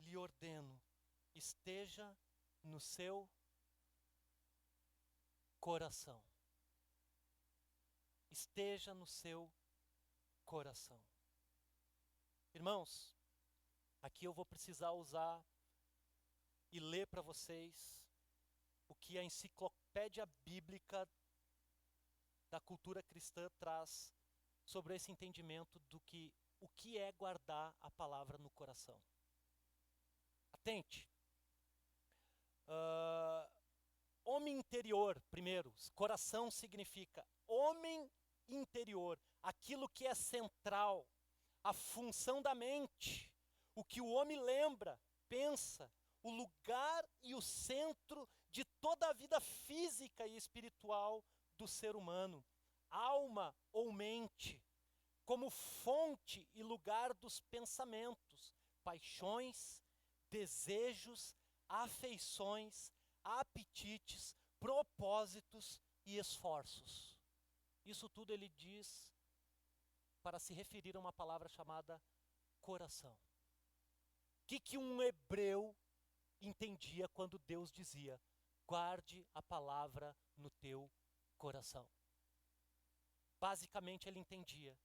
lhe ordeno esteja no seu coração. Esteja no seu coração. Irmãos, aqui eu vou precisar usar e ler para vocês o que a enciclopédia bíblica da cultura cristã traz sobre esse entendimento do que o que é guardar a palavra no coração. Atente. Homem interior, primeiro. Coração significa homem interior, aquilo que é central, a função da mente, o que o homem lembra, pensa, o lugar e o centro de toda a vida física e espiritual do ser humano, alma ou mente, como fonte e lugar dos pensamentos, paixões, desejos, afeições, apetites, propósitos e esforços. Isso tudo ele diz para se referir a uma palavra chamada coração. O que um hebreu entendia quando Deus dizia: guarde a palavra no teu coração? Basicamente ele entendia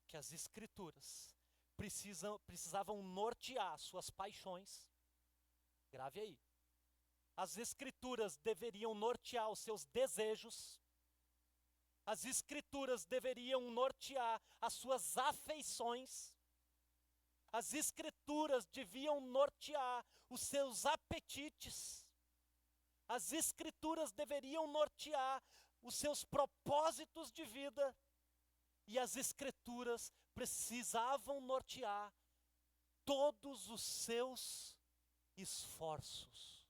que as escrituras precisavam nortear suas paixões. Grave aí. As escrituras deveriam nortear os seus desejos. As escrituras deveriam nortear as suas afeições. As escrituras deviam nortear os seus apetites. As escrituras deveriam nortear os seus propósitos de vida. E as escrituras precisavam nortear todos os seus esforços.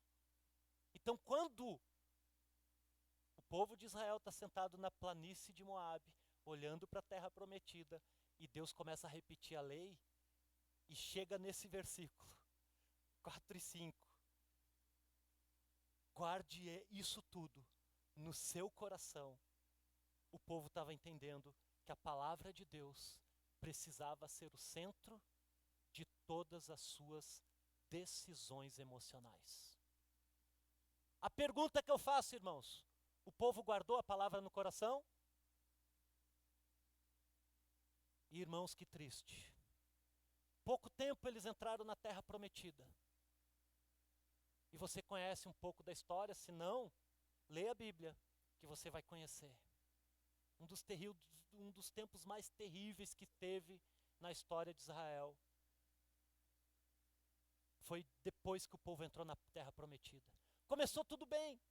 Então, quando o povo de Israel está sentado na planície de Moabe, olhando para a terra prometida, e Deus começa a repetir a lei, e chega nesse versículo 4 e 5. Guarde isso tudo no seu coração. O povo estava entendendo que a palavra de Deus precisava ser o centro de todas as suas decisões emocionais. A pergunta que eu faço, irmãos: o povo guardou a palavra no coração? Irmãos, que triste. Pouco tempo eles entraram na terra prometida. E você conhece um pouco da história, se não, leia a Bíblia, que você vai conhecer. um dos tempos mais terríveis que teve na história de Israel. Foi depois que o povo entrou na terra prometida. Começou tudo bem,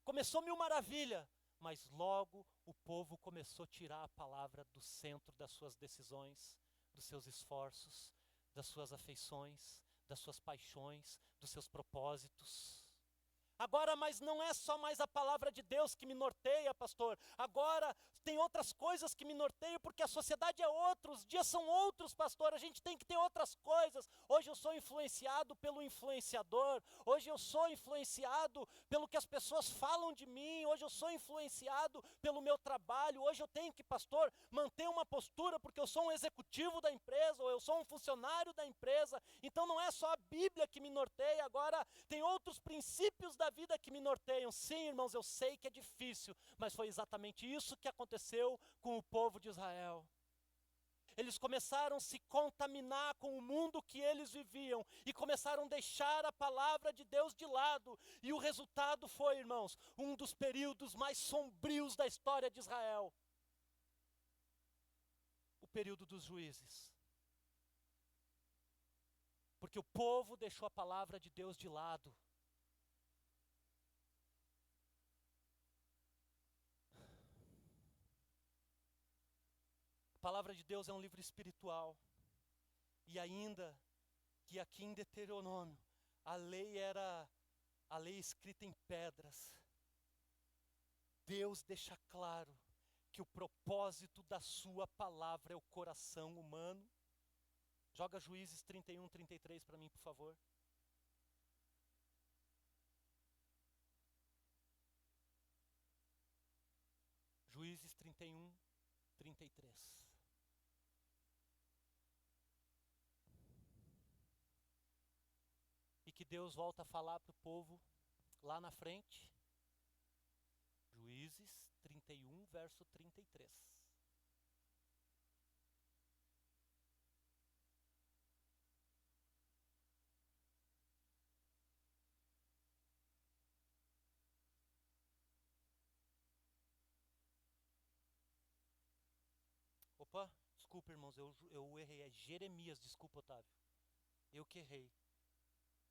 começou mil maravilha, mas logo o povo começou a tirar a palavra do centro das suas decisões, dos seus esforços, das suas afeições, das suas paixões, dos seus propósitos. Agora, mas não é só mais a palavra de Deus que me norteia, pastor. Agora tem outras coisas que me norteiam, porque a sociedade é outra, os dias são outros, pastor. A gente tem que ter outras coisas. Hoje eu sou influenciado pelo influenciador. Hoje eu sou influenciado pelo que as pessoas falam de mim. Hoje eu sou influenciado pelo meu trabalho. Hoje eu tenho que, pastor, manter uma postura, porque eu sou um executivo da empresa, ou eu sou um funcionário da empresa. Então não é só a Bíblia que me norteia, agora tem outros princípios da vida que me norteiam. Sim, irmãos, eu sei que é difícil, mas foi exatamente isso que aconteceu com o povo de Israel. Eles começaram a se contaminar com o mundo que eles viviam e começaram a deixar a palavra de Deus de lado. E o resultado foi, irmãos, um dos períodos mais sombrios da história de Israel. O período dos juízes. Porque o povo deixou a palavra de Deus de lado. A palavra de Deus é um livro espiritual. E ainda que aqui em Deuteronômio, a lei era a lei escrita em pedras. Deus deixa claro que o propósito da sua palavra é o coração humano. Joga Juízes 31, 33 para mim, por favor. Juízes 31, 33. E que Deus volta a falar para o povo lá na frente. Juízes 31, verso 33. Opa, desculpa, irmãos, eu errei. É Jeremias, desculpa, Otávio. Eu que errei.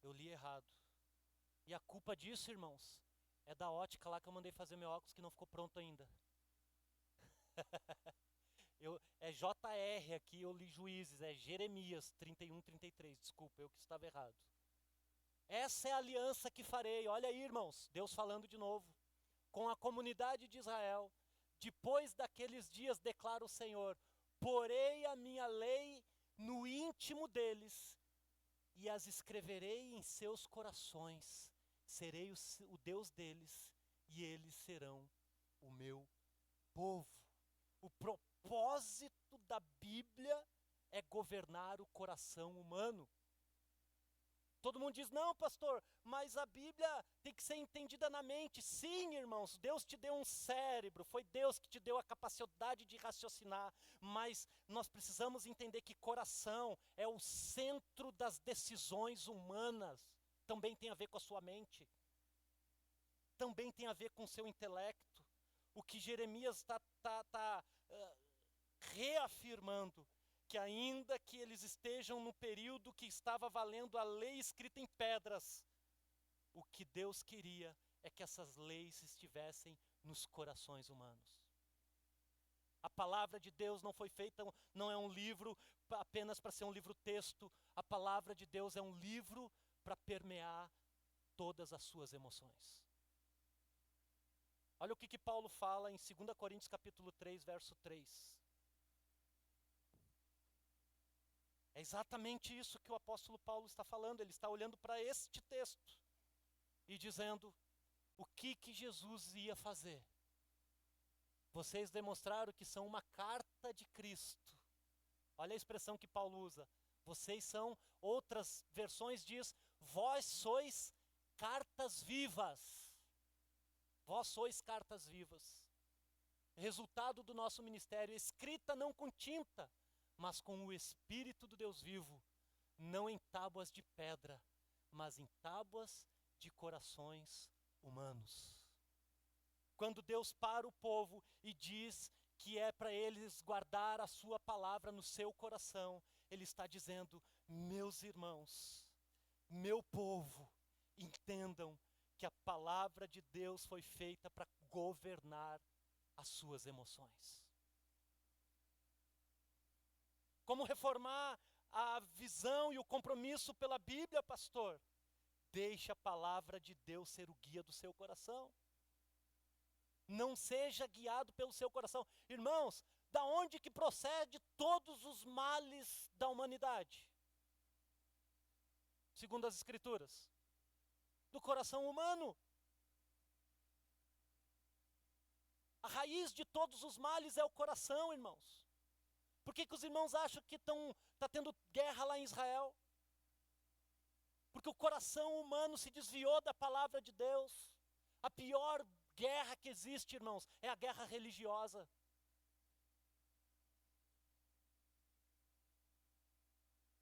Eu li errado. E a culpa disso, irmãos, é da ótica lá que eu mandei fazer meu óculos que não ficou pronto ainda. É JR aqui, eu li Juízes, é Jeremias 31, 33. Desculpa, eu que estava errado. Essa é a aliança que farei. Olha aí, irmãos, Deus falando de novo. Com a comunidade de Israel. Depois daqueles dias, declara o Senhor, porei a minha lei no íntimo deles e as escreverei em seus corações. Serei o Deus deles e eles serão o meu povo. O propósito da Bíblia é governar o coração humano. Todo mundo diz, não, pastor, mas a Bíblia tem que ser entendida na mente. Sim, irmãos, Deus te deu um cérebro, foi Deus que te deu a capacidade de raciocinar, mas nós precisamos entender que coração é o centro das decisões humanas. Também tem a ver com a sua mente. Também tem a ver com o seu intelecto. O que Jeremias está reafirmando, que ainda que eles estejam no período que estava valendo a lei escrita em pedras, o que Deus queria é que essas leis estivessem nos corações humanos. A palavra de Deus não foi feita, não é um livro apenas para ser um livro-texto. A palavra de Deus é um livro para permear todas as suas emoções. Olha o que Paulo fala em 2 Coríntios capítulo 3, verso 3. É exatamente isso que o apóstolo Paulo está falando. Ele está olhando para este texto e dizendo o que Jesus ia fazer. Vocês demonstraram que são uma carta de Cristo. Olha a expressão que Paulo usa. Vocês são, outras versões diz, vós sois cartas vivas. Vós sois cartas vivas. Resultado do nosso ministério, escrita não com tinta, mas com o Espírito do Deus vivo, não em tábuas de pedra, mas em tábuas de corações humanos. Quando Deus para o povo e diz que é para eles guardar a sua palavra no seu coração. Ele está dizendo: meus irmãos, meu povo, entendam que a palavra de Deus foi feita para governar as suas emoções. Como reformar a visão e o compromisso pela Bíblia, pastor? Deixe a palavra de Deus ser o guia do seu coração. Não seja guiado pelo seu coração. Irmãos, da onde que procede todos os males da humanidade? Segundo as Escrituras, do coração humano. A raiz de todos os males é o coração, irmãos. Por que os irmãos acham que está tendo guerra lá em Israel? Porque o coração humano se desviou da palavra de Deus. A pior guerra que existe, irmãos, é a guerra religiosa.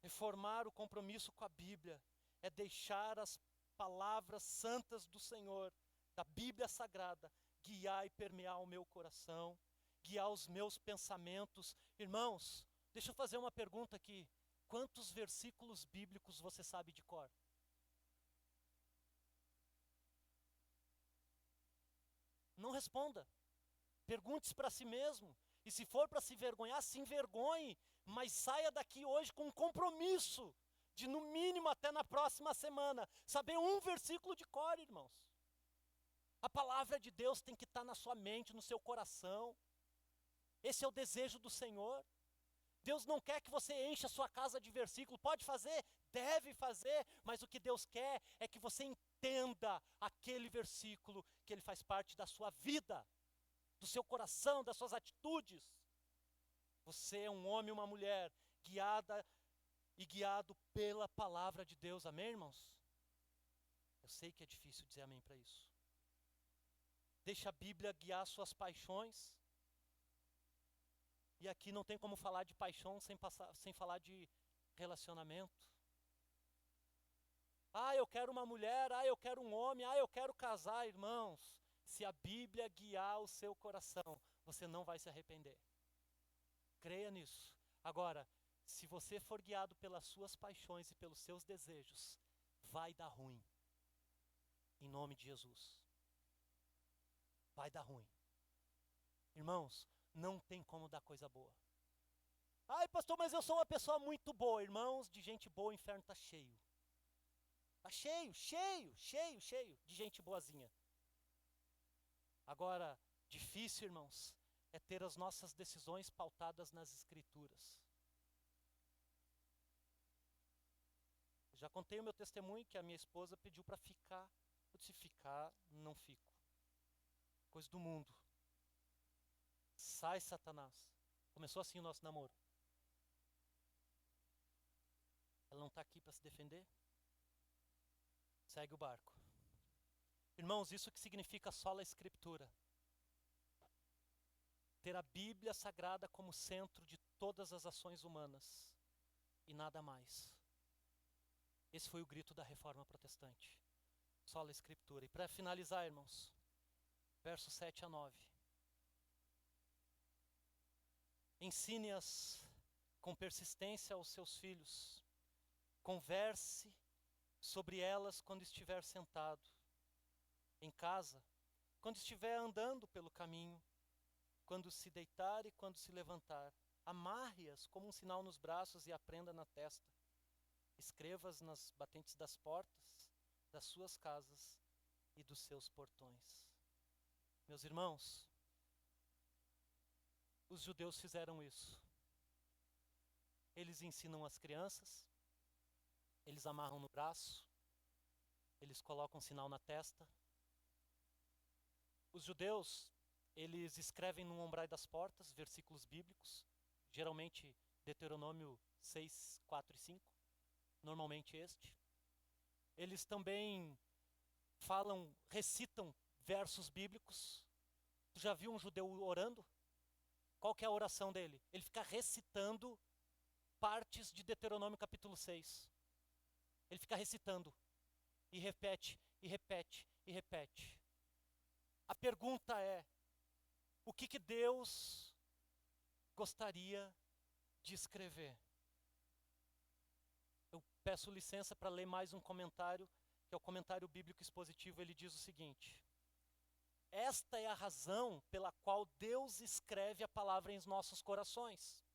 Reformar o compromisso com a Bíblia é deixar as palavras santas do Senhor, da Bíblia Sagrada, guiar e permear o meu coração, guiar os meus pensamentos. Irmãos, deixa eu fazer uma pergunta aqui. Quantos versículos bíblicos você sabe de cor? Não responda. Pergunte-se para si mesmo. E se for para se envergonhar, se envergonhe. Mas saia daqui hoje com um compromisso de, no mínimo, até na próxima semana, saber um versículo de cor, irmãos. A palavra de Deus tem que estar na sua mente, no seu coração. Esse é o desejo do Senhor. Deus não quer que você encha a sua casa de versículo. Pode fazer? Deve fazer. Mas o que Deus quer é que você entenda aquele versículo, que ele faz parte da sua vida, do seu coração, das suas atitudes. Você é um homem e uma mulher guiada e guiado pela palavra de Deus. Amém, irmãos? Eu sei que é difícil dizer amém para isso. Deixa a Bíblia guiar suas paixões. E aqui não tem como falar de paixão sem falar de relacionamento. Eu quero uma mulher, eu quero um homem, eu quero casar, irmãos. Se a Bíblia guiar o seu coração, você não vai se arrepender. Creia nisso. Agora, se você for guiado pelas suas paixões e pelos seus desejos, vai dar ruim. Em nome de Jesus. Vai dar ruim. Irmãos, não tem como dar coisa boa. Pastor, mas eu sou uma pessoa muito boa. Irmãos, de gente boa o inferno está cheio. Está cheio, cheio, cheio, cheio de gente boazinha. Agora, difícil, irmãos, é ter as nossas decisões pautadas nas Escrituras. Já contei o meu testemunho que a minha esposa pediu para ficar. Eu disse: ficar, não fico. Coisa do mundo. Sai, Satanás. Começou assim o nosso namoro. Ela não está aqui para se defender? Segue o barco. Irmãos, isso que significa sola escritura. Ter a Bíblia Sagrada como centro de todas as ações humanas. E nada mais. Esse foi o grito da Reforma Protestante. Sola escritura. E para finalizar, irmãos, versos 7 a 9. Ensine-as com persistência aos seus filhos. Converse sobre elas quando estiver sentado em casa, quando estiver andando pelo caminho, quando se deitar e quando se levantar. Amarre-as como um sinal nos braços e a prenda na testa. Escreva-as nas batentes das portas, das suas casas e dos seus portões. Meus irmãos, os judeus fizeram isso. Eles ensinam as crianças, eles amarram no braço, eles colocam um sinal na testa. Os judeus, eles escrevem no umbral das portas versículos bíblicos, geralmente Deuteronômio 6, 4 e 5, normalmente este. Eles também recitam versos bíblicos. Tu já viu um judeu orando? Qual que é a oração dele? Ele fica recitando partes de Deuteronômio capítulo 6. Ele fica recitando e repete, e repete, e repete. A pergunta é: o que Deus gostaria de escrever. Eu peço licença para ler mais um comentário, que é o comentário bíblico expositivo. Ele diz o seguinte: esta é a razão pela qual Deus escreve a palavra em nossos corações,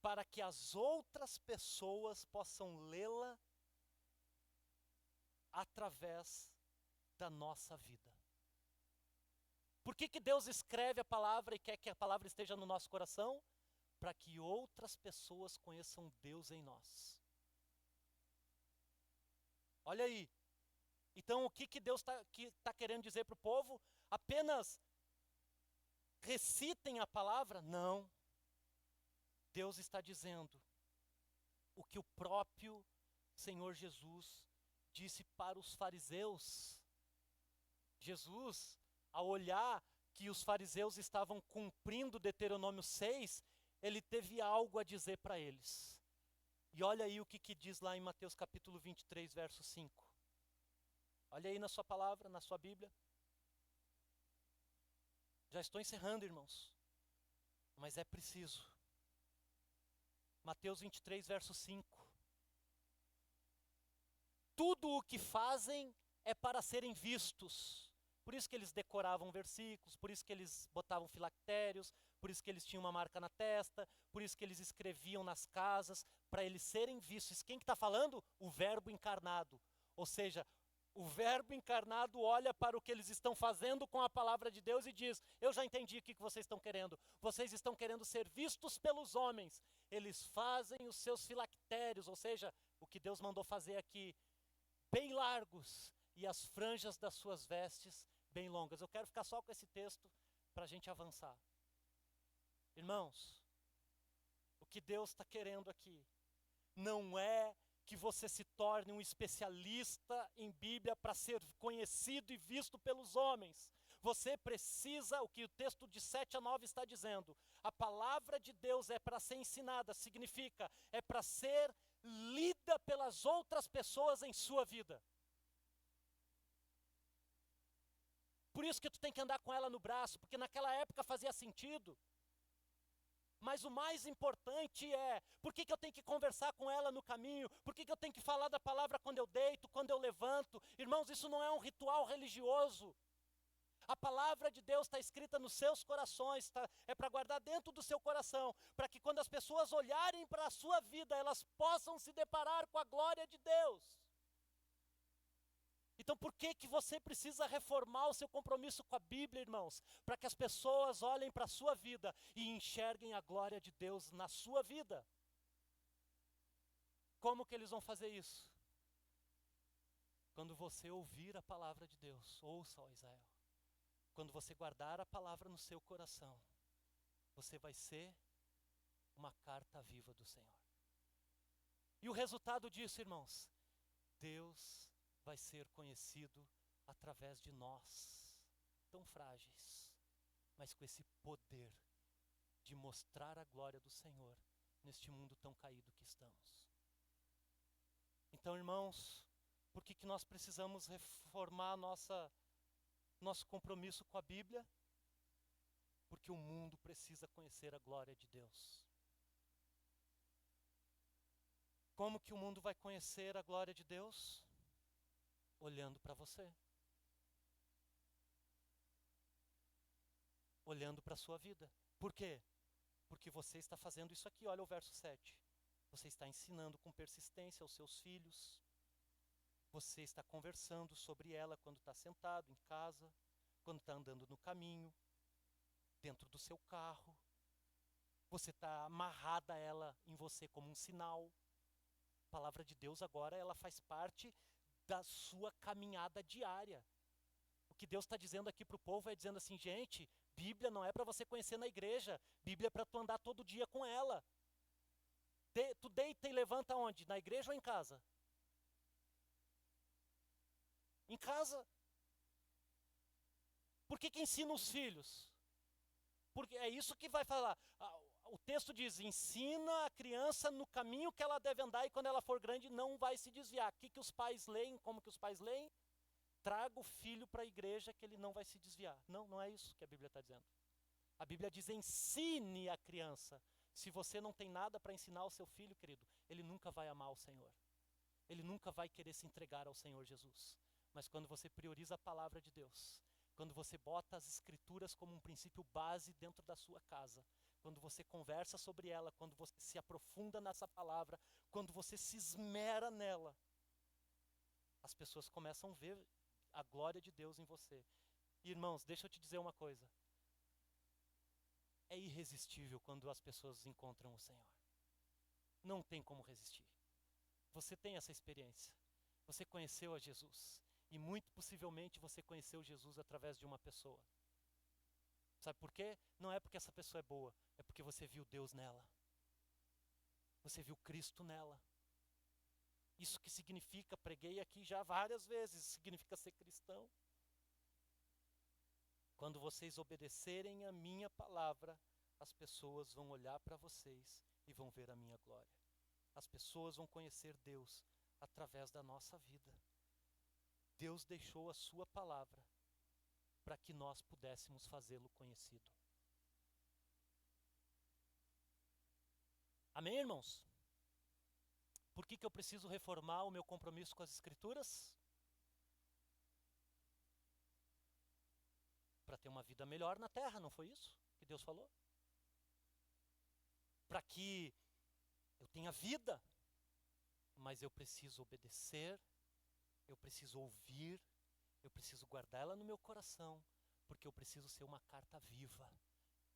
para que as outras pessoas possam lê-la através da nossa vida. Por que Deus escreve a palavra e quer que a palavra esteja no nosso coração? Para que outras pessoas conheçam Deus em nós. Olha aí. Então o que Deus tá querendo dizer para o povo? Apenas recitem a palavra? Não. Deus está dizendo o que o próprio Senhor Jesus disse para os fariseus. Jesus, ao olhar que os fariseus estavam cumprindo Deuteronômio 6, ele teve algo a dizer para eles. E olha aí o que diz lá em Mateus capítulo 23, verso 5. Olha aí na sua palavra, na sua Bíblia. Já estou encerrando, irmãos. Mas é preciso. Mateus 23, verso 5. Tudo o que fazem é para serem vistos. Por isso que eles decoravam versículos, por isso que eles botavam filactérios, por isso que eles tinham uma marca na testa, por isso que eles escreviam nas casas, para eles serem vistos. Quem que está falando? O Verbo encarnado. Ou seja, o Verbo encarnado olha para o que eles estão fazendo com a palavra de Deus e diz: eu já entendi o que vocês estão querendo. Vocês estão querendo ser vistos pelos homens. Eles fazem os seus filactérios, ou seja, o que Deus mandou fazer aqui, bem largos, e as franjas das suas vestes bem longas. Eu quero ficar só com esse texto para a gente avançar. Irmãos, o que Deus está querendo aqui não é que você se torne um especialista em Bíblia para ser conhecido e visto pelos homens. Você precisa, o que o texto de 7 a 9 está dizendo, a palavra de Deus é para ser ensinada, significa, é para ser lida pelas outras pessoas em sua vida. Por isso que tu tem que andar com ela no braço, porque naquela época fazia sentido. Mas o mais importante é, por que eu tenho que conversar com ela no caminho? Por que eu tenho que falar da palavra quando eu deito, quando eu levanto? Irmãos, isso não é um ritual religioso. A palavra de Deus está escrita nos seus corações, é para guardar dentro do seu coração, para que quando as pessoas olharem para a sua vida, elas possam se deparar com a glória de Deus. Então por que você precisa reformar o seu compromisso com a Bíblia, irmãos? Para que as pessoas olhem para a sua vida e enxerguem a glória de Deus na sua vida. Como que eles vão fazer isso? Quando você ouvir a palavra de Deus, ouça, ó Israel. Quando você guardar a palavra no seu coração, você vai ser uma carta viva do Senhor. E o resultado disso, irmãos, Deus vai ser conhecido através de nós, tão frágeis, mas com esse poder de mostrar a glória do Senhor neste mundo tão caído que estamos. Então, irmãos, por que nós precisamos reformar nosso compromisso com a Bíblia? Porque o mundo precisa conhecer a glória de Deus. Como que o mundo vai conhecer a glória de Deus? Olhando para você. Olhando para a sua vida. Por quê? Porque você está fazendo isso aqui, olha o verso 7. Você está ensinando com persistência aos seus filhos. Você está conversando sobre ela quando está sentado em casa, quando está andando no caminho, dentro do seu carro. Você está amarrada a ela em você como um sinal. A palavra de Deus agora, ela faz parte da sua caminhada diária. O que Deus está dizendo aqui para o povo é dizendo assim, gente, Bíblia não é para você conhecer na igreja, Bíblia é para tu andar todo dia com ela. Tu deita e levanta onde? Na igreja ou em casa? Em casa. Por que ensina os filhos? Porque é isso que vai falar. O texto diz, ensina a criança no caminho que ela deve andar e quando ela for grande não vai se desviar. O que os pais leem? Como que os pais leem? Traga o filho para a igreja que ele não vai se desviar. Não, não é isso que a Bíblia está dizendo. A Bíblia diz: ensine a criança. Se você não tem nada para ensinar ao seu filho, querido, ele nunca vai amar o Senhor. Ele nunca vai querer se entregar ao Senhor Jesus. Mas quando você prioriza a palavra de Deus, quando você bota as escrituras como um princípio base dentro da sua casa, quando você conversa sobre ela, quando você se aprofunda nessa palavra, quando você se esmera nela, as pessoas começam a ver a glória de Deus em você. E, irmãos, deixa eu te dizer uma coisa. É irresistível quando as pessoas encontram o Senhor. Não tem como resistir. Você tem essa experiência. Você conheceu a Jesus. E muito possivelmente você conheceu Jesus através de uma pessoa. Sabe por quê? Não é porque essa pessoa é boa, é porque você viu Deus nela. Você viu Cristo nela. Isso que significa, preguei aqui já várias vezes, significa ser cristão. Quando vocês obedecerem a minha palavra, as pessoas vão olhar para vocês e vão ver a minha glória. As pessoas vão conhecer Deus através da nossa vida. Deus deixou a sua palavra para que nós pudéssemos fazê-lo conhecido. Amém, irmãos? Por que eu preciso reformar o meu compromisso com as Escrituras? Para ter uma vida melhor na terra, não foi isso que Deus falou? Para que eu tenha vida, mas eu preciso obedecer, eu preciso ouvir, eu preciso guardar ela no meu coração, porque eu preciso ser uma carta viva,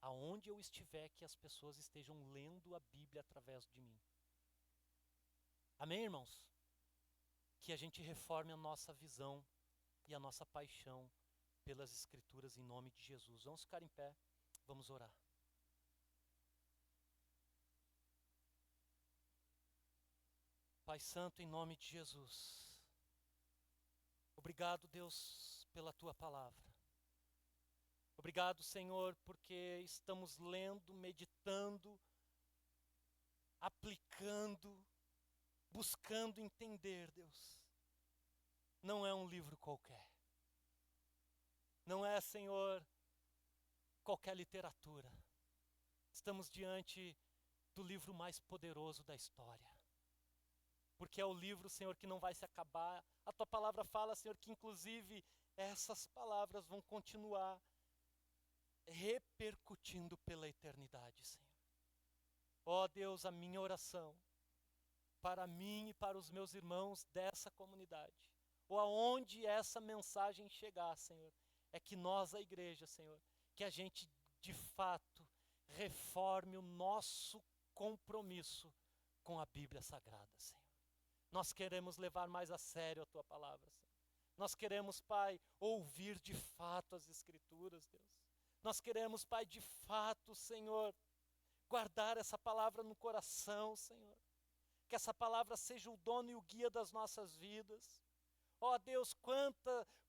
aonde eu estiver, que as pessoas estejam lendo a Bíblia através de mim. Amém, irmãos? Que a gente reforme a nossa visão e a nossa paixão pelas Escrituras em nome de Jesus. Vamos ficar em pé, vamos orar. Pai Santo, em nome de Jesus, obrigado, Deus, pela Tua palavra. Obrigado, Senhor, porque estamos lendo, meditando, aplicando, buscando entender, Deus. Não é um livro qualquer. Não é, Senhor, qualquer literatura. Estamos diante do livro mais poderoso da história. Porque é o livro, Senhor, que não vai se acabar. A Tua palavra fala, Senhor, que inclusive essas palavras vão continuar repercutindo pela eternidade, Senhor. Ó Deus, a minha oração para mim e para os meus irmãos dessa comunidade, ou aonde essa mensagem chegar, Senhor, é que nós, a igreja, Senhor, que a gente de fato reforme o nosso compromisso com a Bíblia Sagrada, Senhor. Nós queremos levar mais a sério a Tua palavra, Senhor. Nós queremos, Pai, ouvir de fato as Escrituras, Deus. Nós queremos, Pai, de fato, Senhor, guardar essa palavra no coração, Senhor. Que essa palavra seja o dono e o guia das nossas vidas. Ó Deus,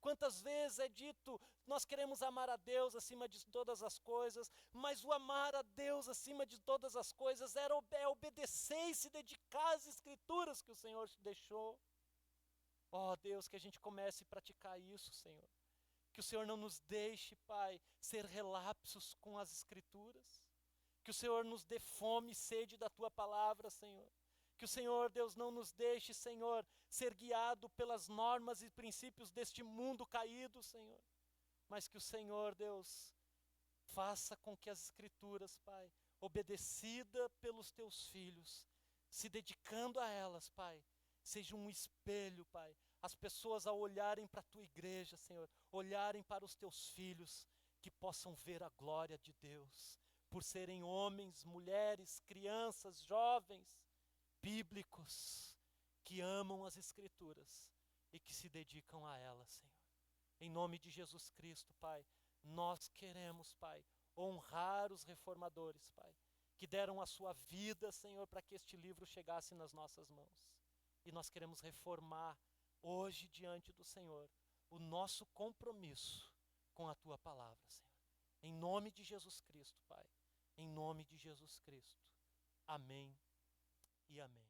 quantas vezes é dito, nós queremos amar a Deus acima de todas as coisas, mas o amar a Deus acima de todas as coisas é obedecer e se dedicar às Escrituras que o Senhor te deixou. Ó Deus, que a gente comece a praticar isso, Senhor. Que o Senhor não nos deixe, Pai, ser relapsos com as Escrituras. Que o Senhor nos dê fome e sede da Tua palavra, Senhor. Que o Senhor, Deus, não nos deixe, Senhor, ser guiado pelas normas e princípios deste mundo caído, Senhor. Mas que o Senhor, Deus, faça com que as Escrituras, Pai, obedecida pelos Teus filhos, se dedicando a elas, Pai, seja um espelho, Pai. As pessoas ao olharem para a Tua igreja, Senhor, olharem para os Teus filhos, que possam ver a glória de Deus, por serem homens, mulheres, crianças, jovens, bíblicos, que amam as Escrituras e que se dedicam a elas, Senhor. Em nome de Jesus Cristo, Pai, nós queremos, Pai, honrar os reformadores, Pai, que deram a sua vida, Senhor, para que este livro chegasse nas nossas mãos. E nós queremos reformar hoje diante do Senhor o nosso compromisso com a Tua palavra, Senhor. Em nome de Jesus Cristo, Pai. Em nome de Jesus Cristo. Amém e amém.